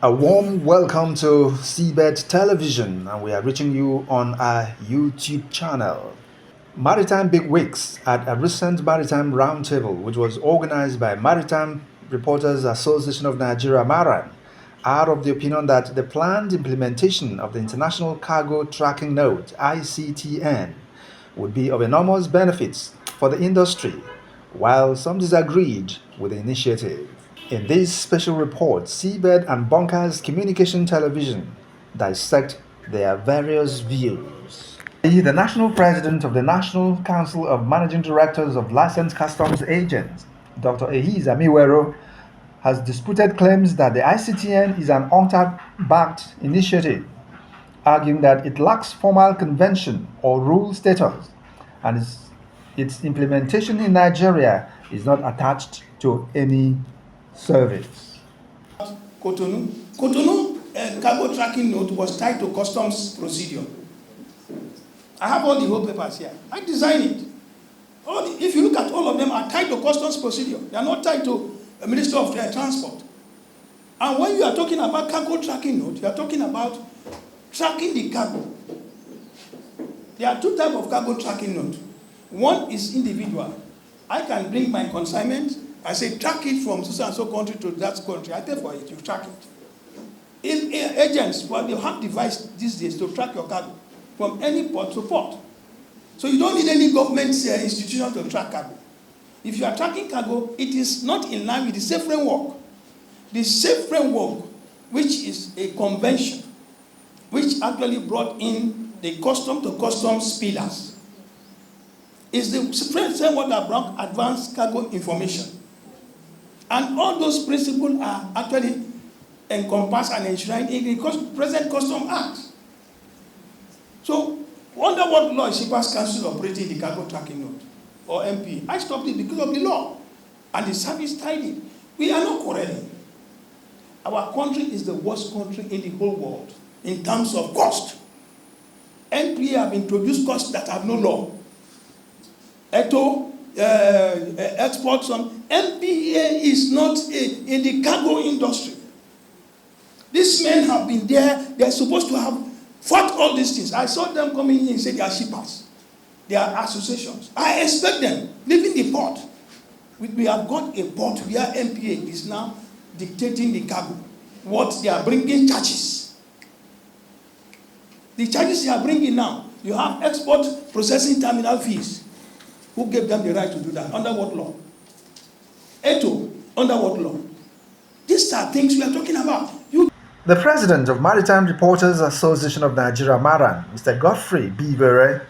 A warm welcome to Seabed Television, and we are reaching you on our YouTube channel. Maritime bigwigs at a recent Maritime Roundtable, which was organized by Maritime Reporters Association of Nigeria, Maritime, are of the opinion that the planned implementation of the International Cargo Tracking Node (ICTN) would be of enormous benefits for the industry, while some disagreed with the initiative. In this special report, Seabed and Bunkers Communication Television dissect their various views. The National President of the National Council of Managing Directors of Licensed Customs Agents, Dr. Ehiz Amiwero, has disputed claims that the ICTN is an UNCTAD-backed initiative, arguing that it lacks formal convention or rule status, and its implementation in Nigeria is not attached to any service. Cotonou cargo tracking note was tied to customs procedure. I have all the whole papers here. I designed it. If you look at all of them, are tied to customs procedure. They are not tied to a Minister of Transport. And when you are talking about cargo tracking note, you are talking about tracking the cargo. There are two types of cargo tracking note. One is individual. I can bring my consignment. I say, track it from so and so country to that country. I pay for it, you track it. If agents, well, they have devices these days to track your cargo from any port to port. So you don't need any government institution to track cargo. If you are tracking cargo, it is not in line with the safe framework. The safe framework, which is a convention, which actually brought in the custom to customs pillars, is the framework that brought advanced cargo information. And all those principles are actually encompassed and enshrined in the present Custom Act. So, under what law is Shippers Council operating the cargo tracking node, or MP? I stopped it because of the law, and the service tied it. We are not quarreling. Our country is the worst country in the whole world in terms of cost. NPA have introduced costs that have no law. Exports on MPA is not in the cargo industry. These men have been there. They're supposed to have fought all these things. I saw them coming in and say they are shippers. They are associations. I expect them leaving the port. We have got a port where MPA is now dictating the cargo. What they are bringing charges. The charges they are bringing now, you have export processing terminal fees. Who gave them the right to do that? Under what law? ETO, under what law? These are things we are talking about. The president of Maritime Reporters Association of Nigeria, Maran, Mr. Godfrey Bivere,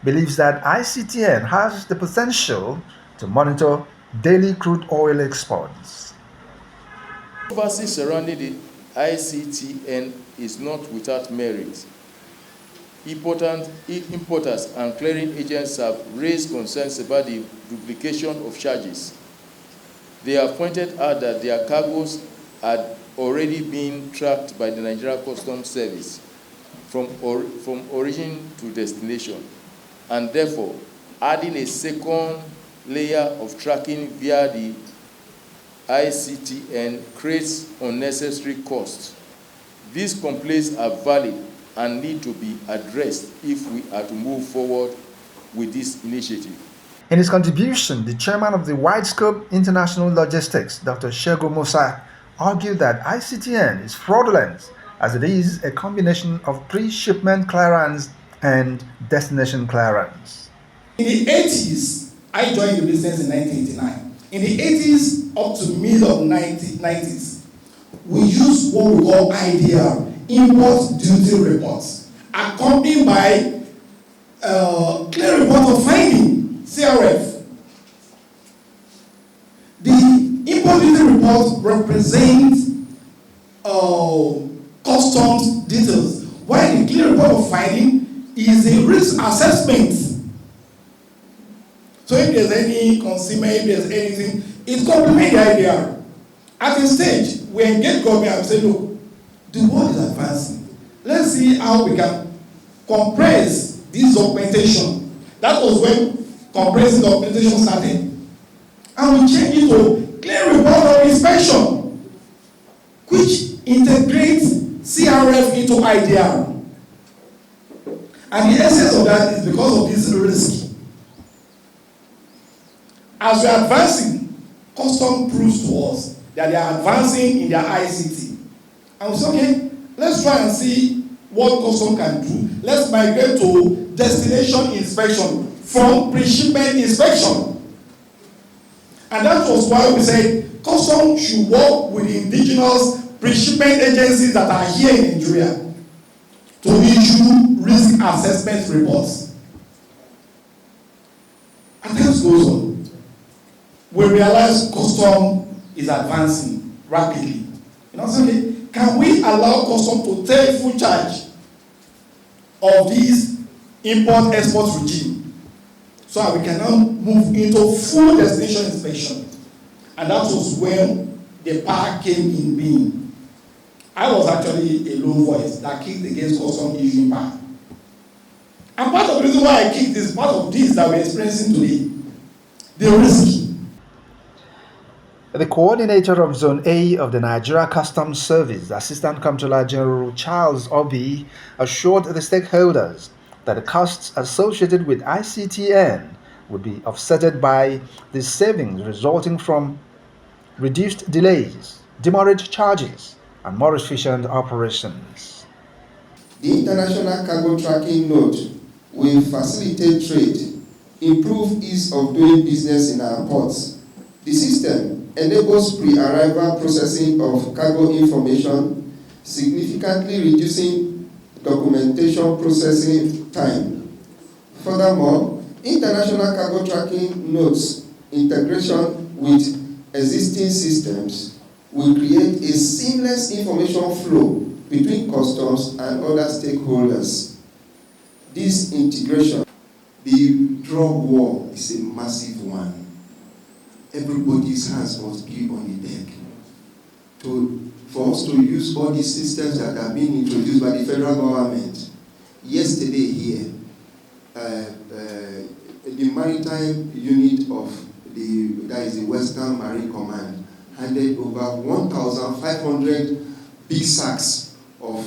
believes that ICTN has the potential to monitor daily crude oil exports. Controversy surrounding the ICTN is not without merit. Importers and clearing agents have raised concerns about the duplication of charges. They have pointed out that their cargoes had already been tracked by the Nigeria Customs Service from origin to destination, and therefore adding a second layer of tracking via the ICTN creates unnecessary costs. These complaints are valid and need to be addressed if we are to move forward with this initiative. In his contribution, the chairman of the Wide Scope International Logistics, Dr. Shego Musa, argued that ICTN is fraudulent as it is a combination of pre-shipment clearance and destination clearance. In the 80s, I joined the business in 1989. In the 80s up to middle of 90s, we used what we call IDR, Import Duty Reports, accompanied by clear report of finding, CRF. The import duty report represents customs details, while the clear report of finding is a risk assessment. So if there's any consumer, if there's anything, it complements the IDR. At a stage, we engage government and say, look, the world is advancing. Let's see how we can compress this documentation. That was when compressing documentation started. And we changed it to clear report of inspection, which integrate CRF into IDR. And the essence of that is because of this risk. As we are advancing, custom proves to us that they are advancing in their ICT. And we say, okay, let's try and see what custom can do. Let's migrate to destination inspection from pre-shipment inspection. And that was why we said custom should work with the indigenous pre-shipment agencies that are here in Nigeria to issue risk assessment reports. And that goes on. We realize custom is advancing rapidly. You know, okay, can we allow custom to take full charge of this import-export regime so that we can now move into full destination inspection? And that was when the PAC came in being. I was actually a lone voice that kicked against custom issuing PAC. And part of the reason why I kicked is part of this that we're experiencing today. The risk. The coordinator of Zone A of the Nigeria Customs Service, Assistant Comptroller General Charles Obi, assured the stakeholders that the costs associated with ICTN would be offset by the savings resulting from reduced delays, demurrage charges, and more efficient operations. The International Cargo Tracking Note will facilitate trade, improve ease of doing business in our ports. The system enables pre-arrival processing of cargo information, significantly reducing documentation processing time. Furthermore, International Cargo Tracking Notes integration with existing systems will create a seamless information flow between customs and other stakeholders. This integration, the drug war is a massive one. Everybody's hands must be on the deck for us to use all these systems that are being introduced by the federal government. Yesterday here, the Maritime unit of that is the Western Marine Command, handed over 1,500 big sacks of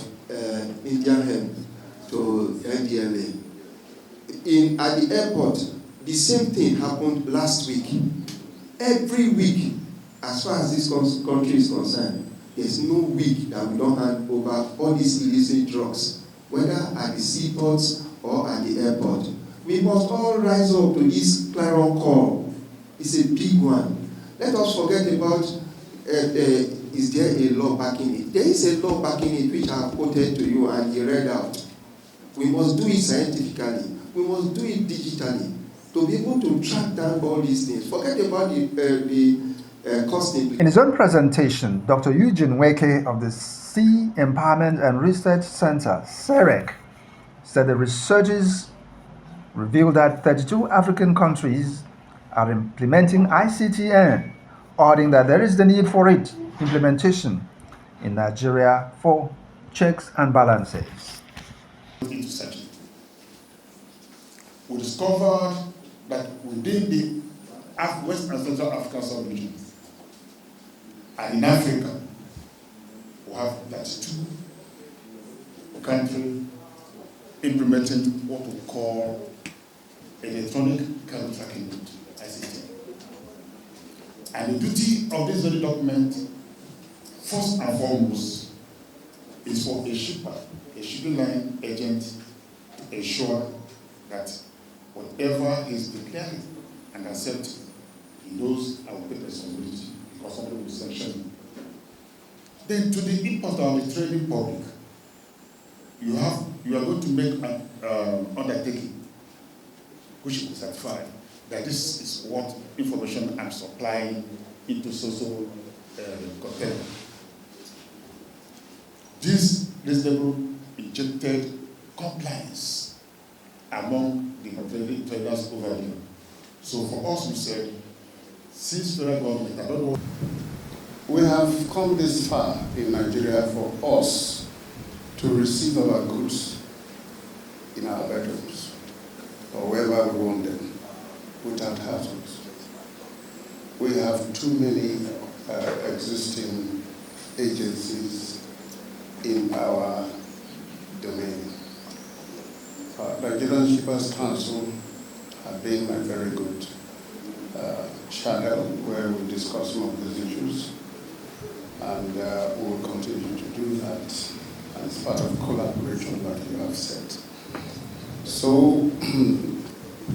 Indian hemp to NDLA. At the airport, the same thing happened last week. Every week, as far as this country is concerned, there's no week that we don't hand over all these illicit drugs, whether at the seaports or at the airport. We must all rise up to this clarion call. It's a big one. Let us forget about, is there a law backing it? There is a law backing it which I have quoted to you and you read out. We must do it scientifically. We must do it digitally to be able to track down all these things. Forget about the costing. In his own presentation, Dr. Eugene Weke of the Sea Empowerment and Research Center, SEREC, said the researches revealed that 32 African countries are implementing ICTN, adding that there is the need for its implementation in Nigeria for checks and balances. We discovered that within the West and Central African sub-region, and in Africa, we have 32 countries implementing what we call electronic cargo tracking note, ICTN. And the duty of this very document, first and foremost, is for a shipper, a shipping line agent, to ensure that whatever is declared and accepted, he knows I will take responsibility because somebody will sanction him. Then to the importer or the trading public, you are going to make an undertaking which will certify that this is what information I'm supplying into social container. This level injected compliance among the traders over there. So for us, we said, since federal government, I don't know. We have come this far in Nigeria for us to receive our goods in our bedrooms or wherever we want them without hassles. We have too many existing agencies in our domain. Nigerian Shippers Council have been a very good channel where we discuss some of these issues, and we will continue to do that as part of collaboration that you have said. So,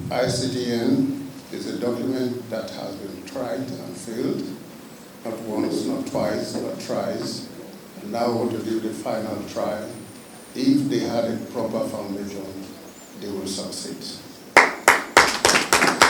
ICTN is a document that has been tried and failed, not once, not twice, but thrice, and now we want to do the final try. If they had a proper foundation, they will succeed.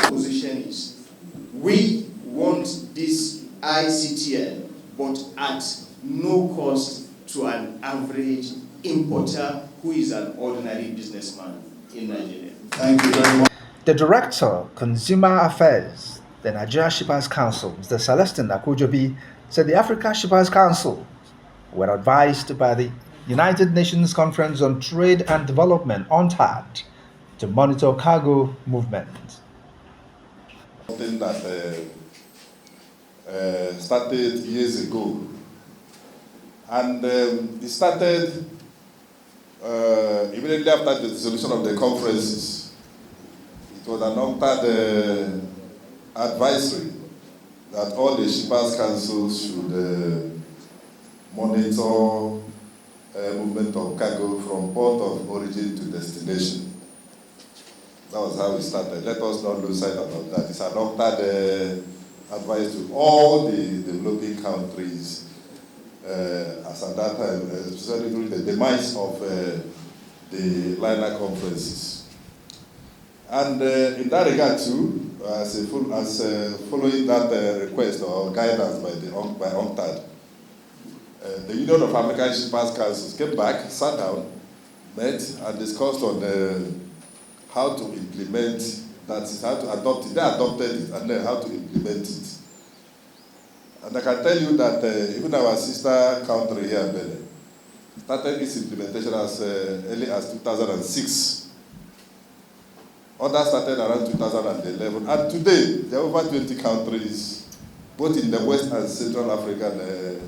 Position is, we want this ICTN, but at no cost to an average importer who is an ordinary businessman in Nigeria. Thank you very much. The Director, Consumer Affairs, the Nigeria Shippers Council, Mr. Celestin Akojobi, said the Africa Shippers Council were advised by the United Nations Conference on Trade and Development, UNCTAD, to monitor cargo movement. Something that started years ago, and it started immediately after the dissolution of the conferences. It was an UNCTAD advisory that all the shippers councils should monitor movement of cargo from port of origin to destination. That was how it started. Let us not lose sight about that. It's an UNCTAD advice to all the developing countries as at that time, especially during the demise of the liner conferences. And in that regard too, following that request or guidance by UNCTAD, the Union of African Shippers Councils came back, sat down, met, and discussed on how to implement that, how to adopt it. They adopted it, and then how to implement it. And I can tell you that even our sister country here, Benin, started its implementation as early as 2006. Others started around 2011. And today, there are over 20 countries, both in the West and Central African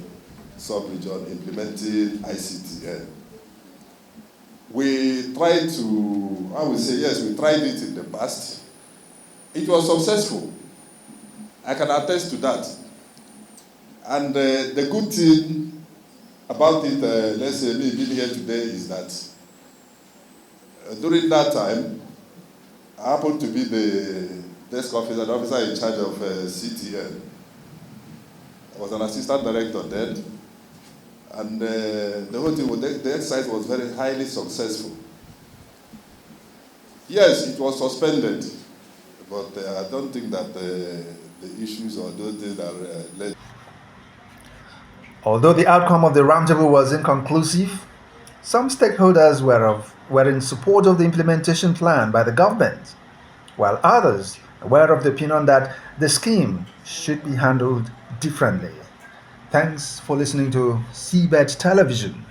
sub-region, implementing ICTN. We tried to, I would say, yes, we tried it in the past. It was successful. I can attest to that. And the good thing about it, let's say me being here today, is that during that time, I happened to be the desk officer, the officer in charge of CTN. I was an assistant director then. And the whole thing, the exercise was very highly successful. Yes, it was suspended, but I don't think that the issues or those things are led. Although the outcome of the roundtable was inconclusive, some stakeholders were in support of the implementation plan by the government, while others were of the opinion that the scheme should be handled differently. Thanks for listening to Seabed Television.